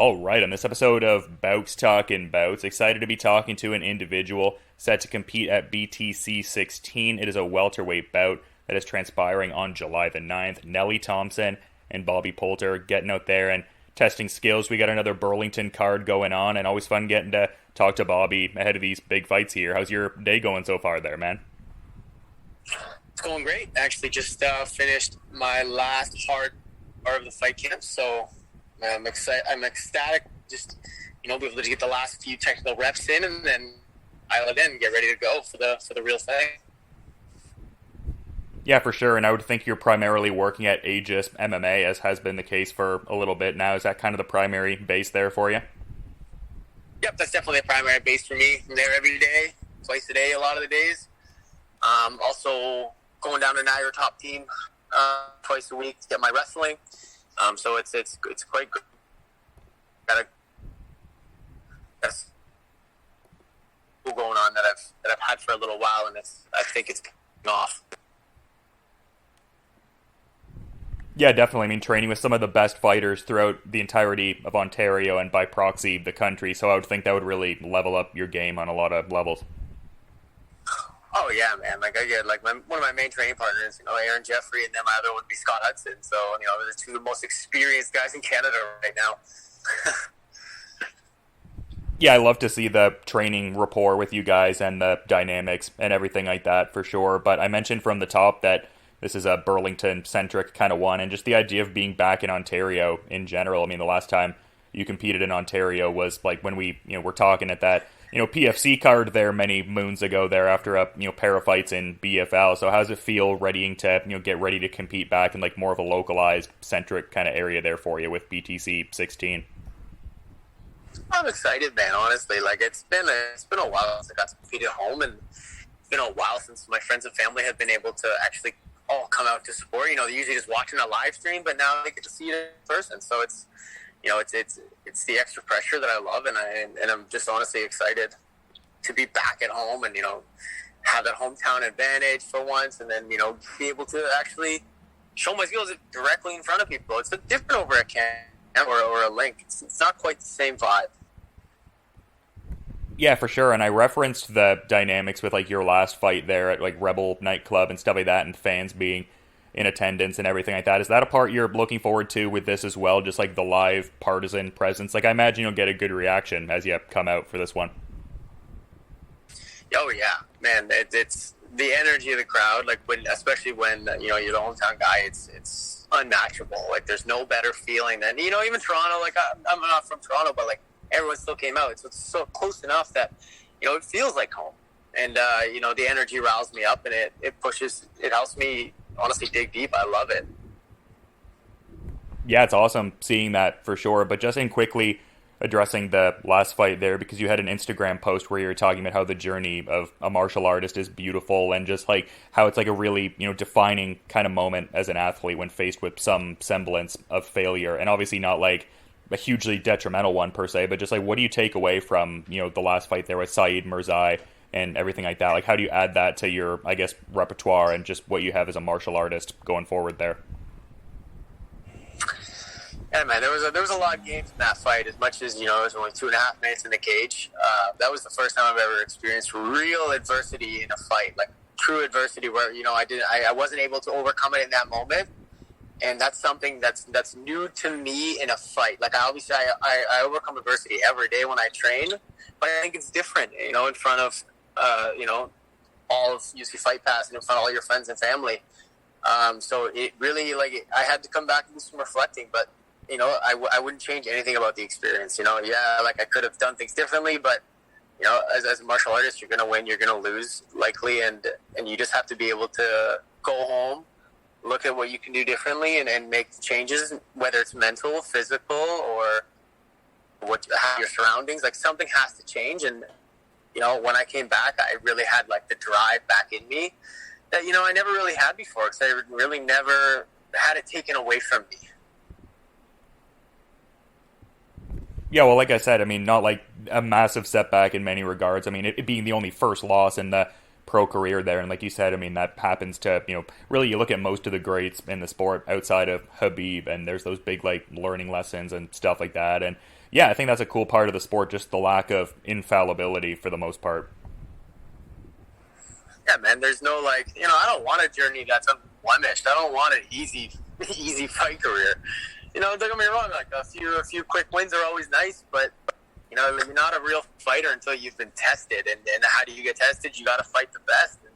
All right, on this episode of Bowks Talking Bouts, excited to be talking to an individual set to compete at BTC 16. It is a welterweight bout that is transpiring on July the 9th. Nelly Thompson and Poulter getting out there and testing skills. We got another Burlington card going on, and always fun getting to talk to Bobby ahead of these big fights here. How's your day going so far there, man? It's going great. Actually, just finished my last hard part of the fight camp, so I'm excited. I'm ecstatic. Just be able to get the last few technical reps in, and then dial it in, and get ready to go for the real thing. Yeah, for sure. And I would think you're primarily working at Aegis MMA, as has been the case for a little bit now. Is that kind of the primary base there for you? Yep, that's definitely the primary base for me. I'm there every day, twice a day, a lot of the days. Also going down to Niagara Top Team twice a week to get my wrestling. So it's quite good. That's going on that I've had for a little while, and I think it's off. Yeah, definitely. I mean, training with some of the best fighters throughout the entirety of Ontario and by proxy the country. So I would think that would really level up your game on a lot of levels. Oh yeah, man! Like I get one of my main training partners, Aaron Jeffrey, and then my other would be Scott Hudson. So they're two of the most experienced guys in Canada right now. Yeah, I love to see the training rapport with you guys and the dynamics and everything like that for sure. But I mentioned from the top that this is a Burlington-centric kind of one, and just the idea of being back in Ontario in general. I mean, the last time you competed in Ontario was like when we were talking at that PFC card there many moons ago there after a pair of fights in BFL. So how does it feel readying to get ready to compete back in like more of a localized centric kind of area there for you with BTC 16? I'm excited, man. Honestly, like it's been a while since I got to compete at home, and it's been a while since my friends and family have been able to actually all come out to support. They're usually just watching a live stream, but now they get to see it in person. So it's it's the extra pressure that I love, and I'm just honestly excited to be back at home and have that hometown advantage for once, and then be able to actually show my skills directly in front of people. It's different over a cam or a link. It's not quite the same vibe. Yeah, for sure. And I referenced the dynamics with like your last fight there at like Rebel nightclub and stuff like that, and fans being in attendance and everything like that. Is that a part you're looking forward to with this as well? Just like the live partisan presence? Like I imagine you'll get a good reaction as you come out for this one. Oh yeah, man! It's the energy of the crowd. Like especially when you're the hometown guy, it's unmatchable. Like there's no better feeling than even Toronto. Like I'm not from Toronto, but like everyone still came out. It's so close enough that it feels like home. And the energy riles me up, and it pushes. It helps me honestly dig deep. I love it. Yeah, it's awesome seeing that for sure. But just in quickly addressing the last fight there, because you had an Instagram post where you were talking about how the journey of a martial artist is beautiful, and just like how it's like a really defining kind of moment as an athlete when faced with some semblance of failure, and obviously not like a hugely detrimental one per se, but just like what do you take away from the last fight there with Saeed Mirzai and everything like that? Like how do you add that to your, I guess, repertoire and just what you have as a martial artist going forward there? Yeah, man, there was a lot of games in that fight. As much as it was only 2.5 minutes in the cage. That was the first time I've ever experienced real adversity in a fight, like true adversity, where I wasn't able to overcome it in that moment, and that's something that's new to me in a fight. Like I overcome adversity every day when I train, but I think it's different, in front of all of UC Fight Pass and in front of all your friends and family. So it really I had to come back and do some reflecting, but. I wouldn't change anything about the experience. I could have done things differently, but as a martial artist, you're gonna win, you're gonna lose, likely, and you just have to be able to go home, look at what you can do differently, and make changes, whether it's mental, physical, or how your surroundings. Like something has to change, and when I came back, I really had like the drive back in me that I never really had before, because I really never had it taken away from me. Yeah, well, like I said, I mean, not like a massive setback in many regards. I mean, it being the only first loss in the pro career there. And like you said, I mean, that happens to, really you look at most of the greats in the sport outside of Habib, and there's those big, like, learning lessons and stuff like that. And, yeah, I think that's a cool part of the sport, just the lack of infallibility for the most part. Yeah, man. There's no I don't want a journey that's unblemished. I don't want an easy, easy fight career. Don't get me wrong. Like a few quick wins are always nice, but you're not a real fighter until you've been tested. And how do you get tested? You got to fight the best. And,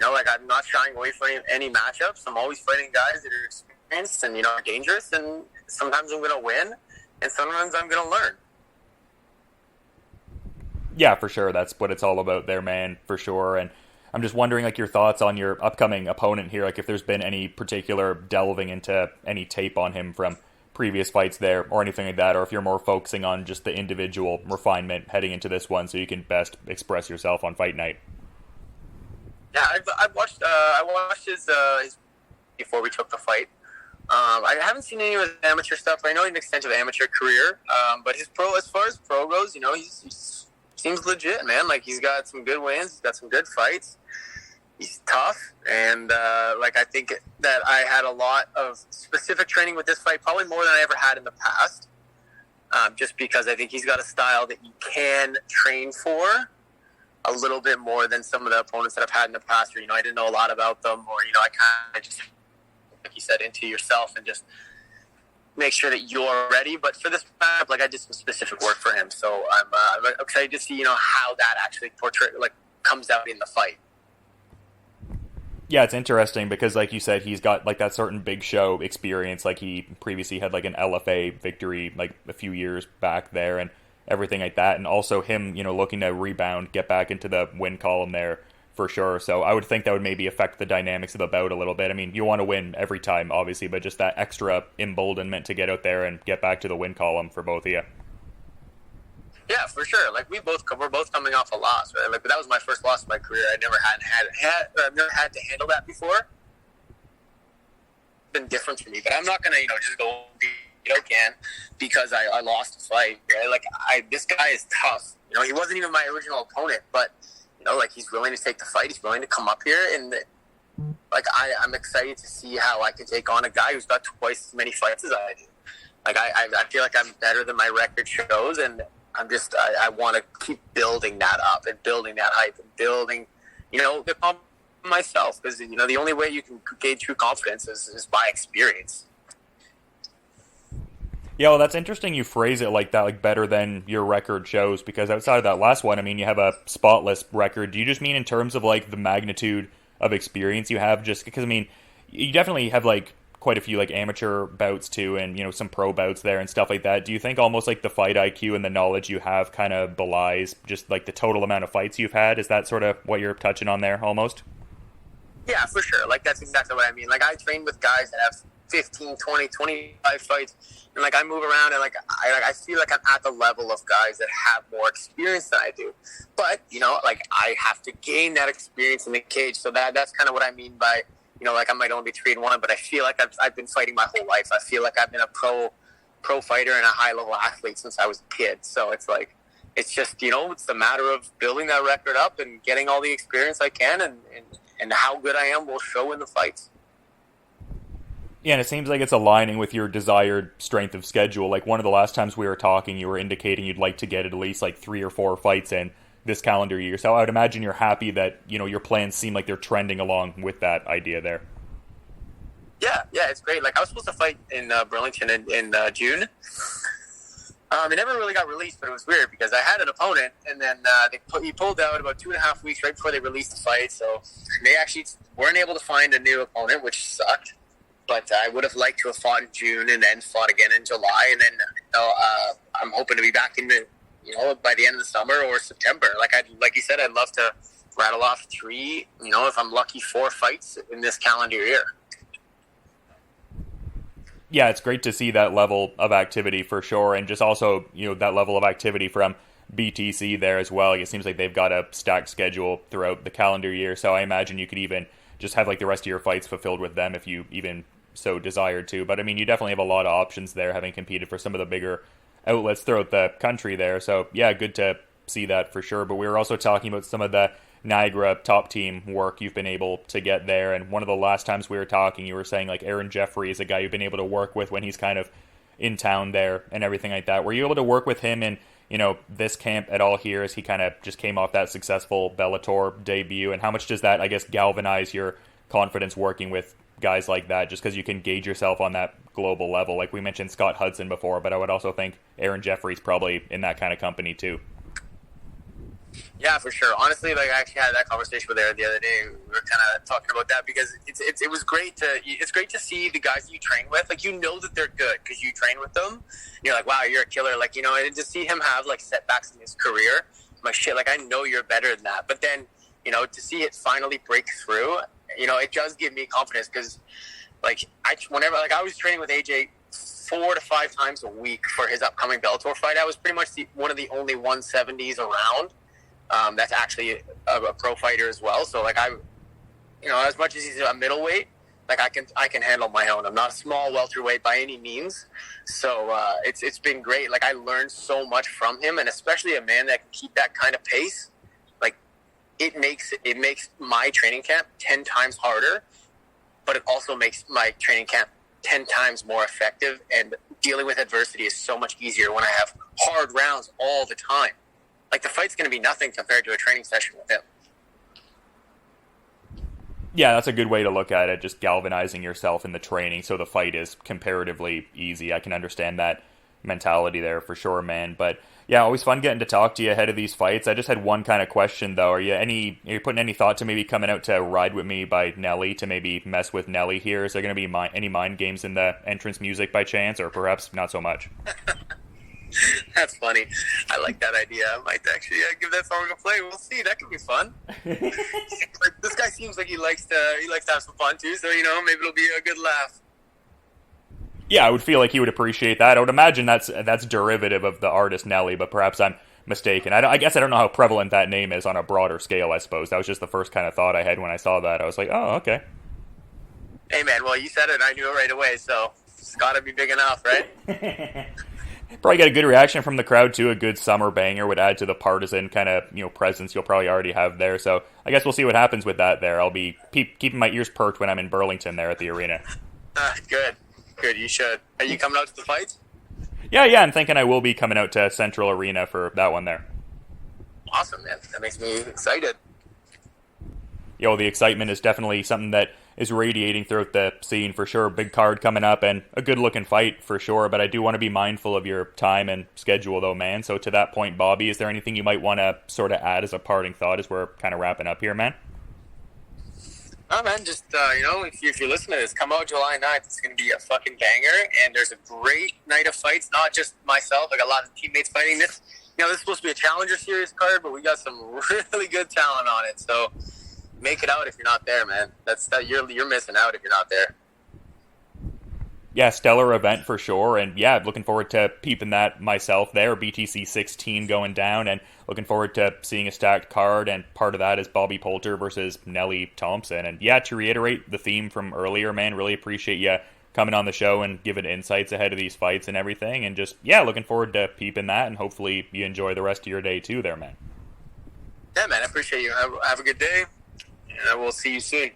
I'm not shying away from any matchups. I'm always fighting guys that are experienced and dangerous. And sometimes I'm going to win, and sometimes I'm going to learn. Yeah, for sure. That's what it's all about there, man, for sure. And I'm just wondering, like, your thoughts on your upcoming opponent here, like if there's been any particular delving into any tape on him from previous fights there or anything like that, or if you're more focusing on just the individual refinement heading into this one so you can best express yourself on fight night. Yeah, I've watched his before we took the fight. I haven't seen any of his amateur stuff. I know he had an extensive amateur career, but his as far as pro goes, he's seems legit, man. Like, he's got some good wins, he's got some good fights. He's tough, and I think that I had a lot of specific training with this fight, probably more than I ever had in the past, just because I think he's got a style that you can train for a little bit more than some of the opponents that I've had in the past, where, I didn't know a lot about them, or, I kind of just, like you said, into yourself and just make sure that you're ready. But for this match, I did some specific work for him, so I'm excited to see, how that actually comes out in the fight. Yeah, it's interesting because, like you said, he's got that certain big show experience. Like, he previously had an LFA victory a few years back there and everything like that. And also him, looking to rebound, get back into the win column there for sure. So I would think that would maybe affect the dynamics of the bout a little bit. I mean, you want to win every time, obviously, but just that extra emboldenment to get out there and get back to the win column for both of you. Yeah, for sure. We're both coming off a loss, right? That was my first loss in my career. I never I've never had to handle that before. It's been different for me, but I'm not gonna, just go be can because I lost a fight. Right? This guy is tough. He wasn't even my original opponent, but he's willing to take the fight. He's willing to come up here, and I'm excited to see how I can take on a guy who's got twice as many fights as I do. I feel like I'm better than my record shows, and I want to keep building that up and building that hype and building, the confidence in myself, because, the only way you can gain true confidence is by experience. Yeah, well, that's interesting you phrase it like that, better than your record shows, because outside of that last one, I mean, you have a spotless record. Do you just mean in terms of, the magnitude of experience you have? Just because, I mean, you definitely have, quite a few amateur bouts too, and some pro bouts there and stuff like that. Do you think almost the fight IQ and the knowledge you have kind of belies just the total amount of fights you've had? Is that sort of what you're touching on there almost? Yeah, for sure. That's exactly what I mean. I train with guys that have 15, 20, 25 fights, and I move around, and I feel like I'm at the level of guys that have more experience than I do. But I have to gain that experience in the cage. So that's kind of what I mean by, I might only be 3-1, but I feel like I've been fighting my whole life. I feel like I've been a pro fighter and a high level athlete since I was a kid. So it's it's just, it's a matter of building that record up and getting all the experience I can, and how good I am will show in the fights. Yeah, and it seems like it's aligning with your desired strength of schedule. One of the last times we were talking, you were indicating you'd like to get at least 3 or 4 fights in this calendar year. So I would imagine you're happy that, your plans seem like they're trending along with that idea there. Yeah, it's great. I was supposed to fight in Burlington in June. It never really got released, but it was weird because I had an opponent, and then he pulled out about 2.5 weeks right before they released the fight. So they actually weren't able to find a new opponent, which sucked. But I would have liked to have fought in June and then fought again in July. And then I'm hoping to be back in the, by the end of the summer or September. Like you said, I'd love to rattle off 3, if I'm lucky, 4 fights in this calendar year. Yeah, it's great to see that level of activity for sure. And just also, that level of activity from BTC there as well. It seems like they've got a stacked schedule throughout the calendar year. So I imagine you could even just have the rest of your fights fulfilled with them if you even so desired to. But I mean, you definitely have a lot of options there, having competed for some of the bigger outlets throughout the country there. So yeah, good to see that for sure. But we were also talking about some of the Niagara top team work you've been able to get there. And one of the last times we were talking, you were saying Aaron Jeffrey is a guy you've been able to work with when he's kind of in town there and everything like that. Were you able to work with him in, this camp at all here as he kind of just came off that successful Bellator debut? And how much does that, I guess, galvanize your confidence working with guys like that, just because you can gauge yourself on that global level? Like we mentioned Scott Hudson before, but I would also think Aaron Jeffrey's probably in that kind of company too. Yeah, for sure. Honestly, like I actually had that conversation with Aaron the other day. We were kind of talking about that because it was great to see the guys that you train with. Like, that they're good because you train with them. You're like, wow, you're a killer. Like, and to see him have like setbacks in his career, I'm like, shit, like I know you're better than that. But then, to see it finally break through, it does give me confidence because, like, I was training with AJ 4 to 5 times a week for his upcoming Bellator fight. I was pretty much one of the only 170s around. That's actually a pro fighter as well. So like as much as he's a middleweight, like I can handle my own. I'm not a small welterweight by any means. So it's been great. Like I learned so much from him, and especially a man that can keep that kind of pace. Like it makes my training camp 10 times harder, but it also makes my training camp 10 times more effective. And dealing with adversity is so much easier when I have hard rounds all the time. Like, the fight's going to be nothing compared to a training session with him. Yeah, that's a good way to look at it, just galvanizing yourself in the training so the fight is comparatively easy. I can understand that mentality there for sure, man. But, yeah, always fun getting to talk to you ahead of these fights. I just had one kind of question, though. Are you putting any thought to maybe coming out to Ride With Me by Nelly to maybe mess with Nelly here? Is there going to be any mind games in the entrance music by chance, or perhaps not so much? That's funny. I like that idea. I might actually give that song a play. We'll see. That could be fun. This guy seems like he likes to have some fun too. So maybe it'll be a good laugh. Yeah, I would feel like he would appreciate that. I would imagine that's derivative of the artist Nelly, but perhaps I'm mistaken. I guess I don't know how prevalent that name is on a broader scale. I suppose that was just the first kind of thought I had when I saw that. I was like, oh, okay. Hey man, well you said it, I knew it right away. So it's got to be big enough, right? Probably get a good reaction from the crowd too. A good summer banger would add to the partisan kind of presence you'll probably already have there. So I guess we'll see what happens with that there. I'll be keeping my ears perked when I'm in Burlington there at the arena. Good. You should. Are you coming out to the fights? Yeah. I'm thinking I will be coming out to Central Arena for that one there. Awesome, man. That makes me excited. The excitement is definitely something that is radiating throughout the scene for sure. Big card coming up and a good looking fight for sure, but I do want to be mindful of your time and schedule though, man. So to that point, Bobby, is there anything you might want to sort of add as a parting thought as we're kind of wrapping up here, man? Oh man, just if you're listening to this, come out July 9th. It's going to be a fucking banger, and there's a great night of fights. Not just myself, I got a lot of teammates fighting this. This is supposed to be a Challenger Series card, but we got some really good talent on it. So make it out if you're not there, man. You're missing out if you're not there. Yeah, stellar event for sure, and yeah, looking forward to peeping that myself there. BTC 16 going down, and looking forward to seeing a stacked card, and part of that is Bobby Poulter versus Nelly Thompson. And yeah, to reiterate the theme from earlier, man, really appreciate you coming on the show and giving insights ahead of these fights and everything, and just, yeah, looking forward to peeping that, and hopefully you enjoy the rest of your day too there, man. Yeah, man, I appreciate you. Have a good day. And I will see you soon.